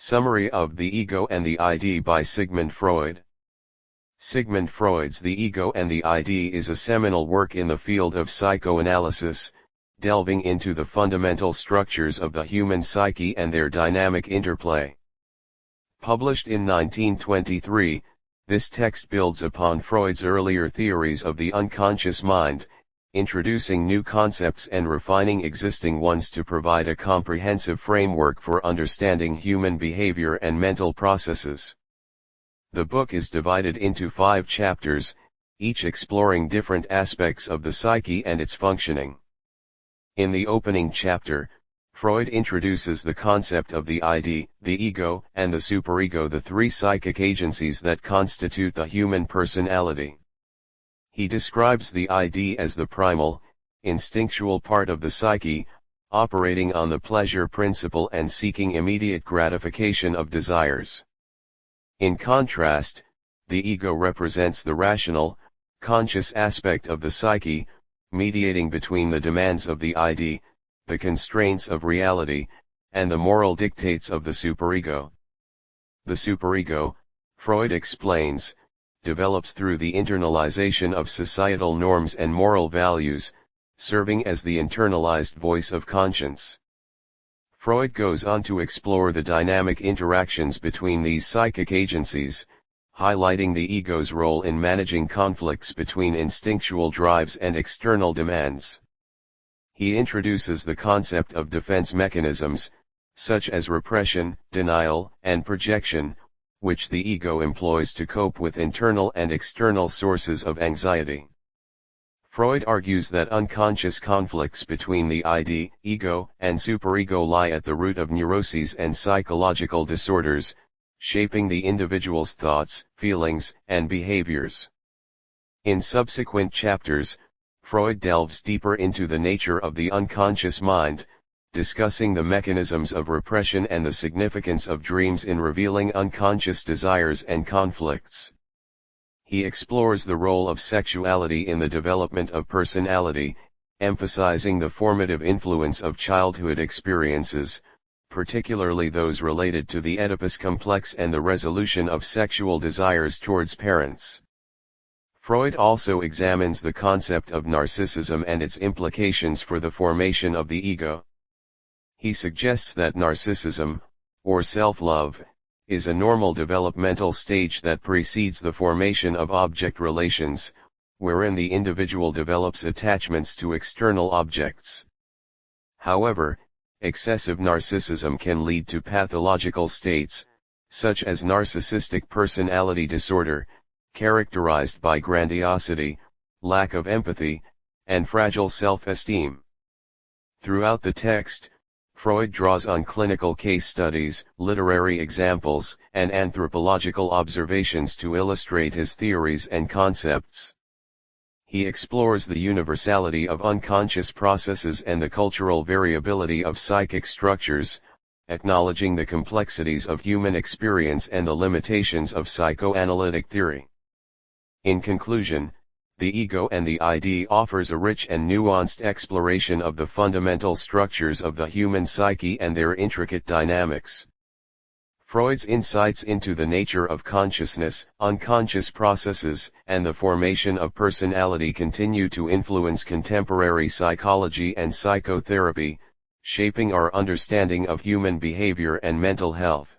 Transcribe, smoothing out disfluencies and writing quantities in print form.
Summary of the Ego and the ID by Sigmund Freud. Sigmund Freud's The Ego and the ID is a seminal work in the field of psychoanalysis, delving into the fundamental structures of the human psyche and their dynamic interplay. Published in 1923, this text builds upon Freud's earlier theories of the unconscious mind, introducing new concepts and refining existing ones to provide a comprehensive framework for understanding human behavior and mental processes. The book is divided into 5 chapters, each exploring different aspects of the psyche and its functioning. In the opening chapter, Freud introduces the concept of the ID, the ego, and the superego, the 3 psychic agencies that constitute the human personality. He describes the ID as the primal, instinctual part of the psyche, operating on the pleasure principle and seeking immediate gratification of desires. In contrast, the ego represents the rational, conscious aspect of the psyche, mediating between the demands of the ID, the constraints of reality, and the moral dictates of the superego. The superego, Freud explains, develops through the internalization of societal norms and moral values, serving as the internalized voice of conscience. Freud goes on to explore the dynamic interactions between these psychic agencies, highlighting the ego's role in managing conflicts between instinctual drives and external demands. He introduces the concept of defense mechanisms, such as repression, denial, and projection, which the ego employs to cope with internal and external sources of anxiety. Freud argues that unconscious conflicts between the ID, ego, and superego lie at the root of neuroses and psychological disorders, shaping the individual's thoughts, feelings, and behaviors. In subsequent chapters, Freud delves deeper into the nature of the unconscious mind, discussing the mechanisms of repression and the significance of dreams in revealing unconscious desires and conflicts. He explores the role of sexuality in the development of personality, emphasizing the formative influence of childhood experiences, particularly those related to the Oedipus complex and the resolution of sexual desires towards parents. Freud also examines the concept of narcissism and its implications for the formation of the ego. He suggests that narcissism, or self-love, is a normal developmental stage that precedes the formation of object relations, wherein the individual develops attachments to external objects. However, excessive narcissism can lead to pathological states, such as narcissistic personality disorder, characterized by grandiosity, lack of empathy, and fragile self-esteem. Throughout the text, Freud draws on clinical case studies, literary examples, and anthropological observations to illustrate his theories and concepts. He explores the universality of unconscious processes and the cultural variability of psychic structures, acknowledging the complexities of human experience and the limitations of psychoanalytic theory. In conclusion, The Ego and the ID offers a rich and nuanced exploration of the fundamental structures of the human psyche and their intricate dynamics. Freud's insights into the nature of consciousness, unconscious processes, and the formation of personality continue to influence contemporary psychology and psychotherapy, shaping our understanding of human behavior and mental health.